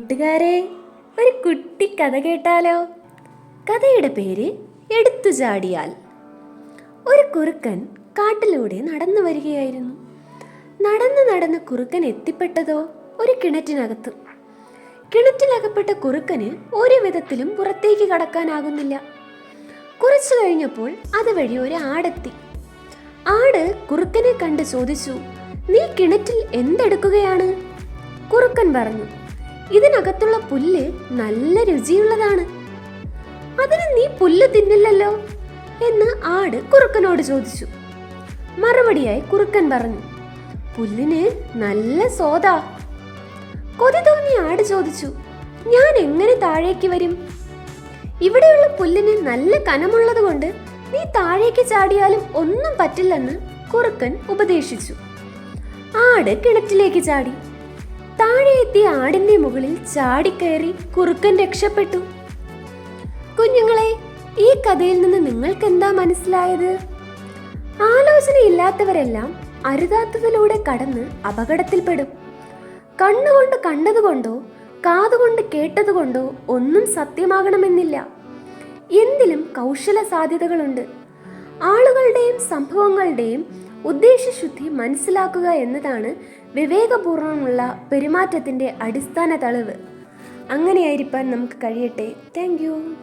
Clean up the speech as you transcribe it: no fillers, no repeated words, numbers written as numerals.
കൂട്ടുകാരെ, ഒരു കുട്ടി കഥ കേട്ടാലോ? കഥയുടെ പേര് എടുത്തുചാടിയാൽ. ഒരു കുറുക്കൻ കാട്ടിലൂടെ നടന്നു വരികയായിരുന്നു. നടന്ന് കുറുക്കൻ എത്തിപ്പെട്ടതോ ഒരു കിണറ്റിനകത്ത്. കിണറ്റിലകപ്പെട്ട കുറുക്കന് ഒരു വിധത്തിലും പുറത്തേക്ക് കടക്കാനാകുന്നില്ല. കുറച്ചു കഴിഞ്ഞപ്പോൾ അതുവഴി ഒരു ആടെത്തി. ആട് കുറുക്കനെ കണ്ട് ചോദിച്ചു, "നീ കിണറ്റിൽ എന്തെടുക്കുകയാണ്?" കുറുക്കൻ പറഞ്ഞു, "ഇതിനകത്തുള്ള പുല്ല് നല്ല രുചിയുള്ളതാണ്." "അതിന് നീ പുല്ല് തിന്നില്ലല്ലോ?" എന്ന് ആട് കുറുക്കനോട് ചോദിച്ചു. മറുപടിയായി കുറുക്കൻ പറഞ്ഞു, "പുല്ലിന് നല്ല സ്വാദാ." കൊതി തോന്നി ആട് ചോദിച്ചു, "ഞാൻ എങ്ങനെ താഴേക്ക് വരും?" "ഇവിടെയുള്ള പുല്ലിന് നല്ല കനമുള്ളത് കൊണ്ട് നീ താഴേക്ക് ചാടിയാലും ഒന്നും പറ്റില്ലെന്ന് കുറുക്കൻ ഉപദേശിച്ചു. ആട് കിണറ്റിലേക്ക് ചാടി. താഴെ എത്തിയ ആടിന്റെ മുകളിൽ ചാടിക്കയറി കുറുക്കൻ രക്ഷപ്പെട്ടു. കുഞ്ഞുങ്ങളെ, ഈ കഥയിൽ നിന്ന് നിങ്ങൾക്ക് എന്താ മനസ്സിലായത്? ആലോചനയില്ലാത്തവരെല്ലാം അരുതാത്തതിലൂടെ കടന്ന് അപകടത്തിൽപ്പെടും. കണ്ണുകൊണ്ട് കണ്ടതുകൊണ്ടോ കാതുകൊണ്ട് കേട്ടതുകൊണ്ടോ ഒന്നും സത്യമാകണമെന്നില്ല. എന്തിലും കൗശല സാധ്യതകളുണ്ട്. ആളുകളുടെയും സംഭവങ്ങളുടെയും ഉദ്ദേശശുദ്ധി മനസ്സിലാക്കുക എന്നതാണ് വിവേകപൂർവമുള്ള പെരുമാറ്റത്തിന്റെ അടിസ്ഥാന തെളിവ്. അങ്ങനെയായിരിക്കാൻ നമുക്ക് കഴിയട്ടെ. Thank you.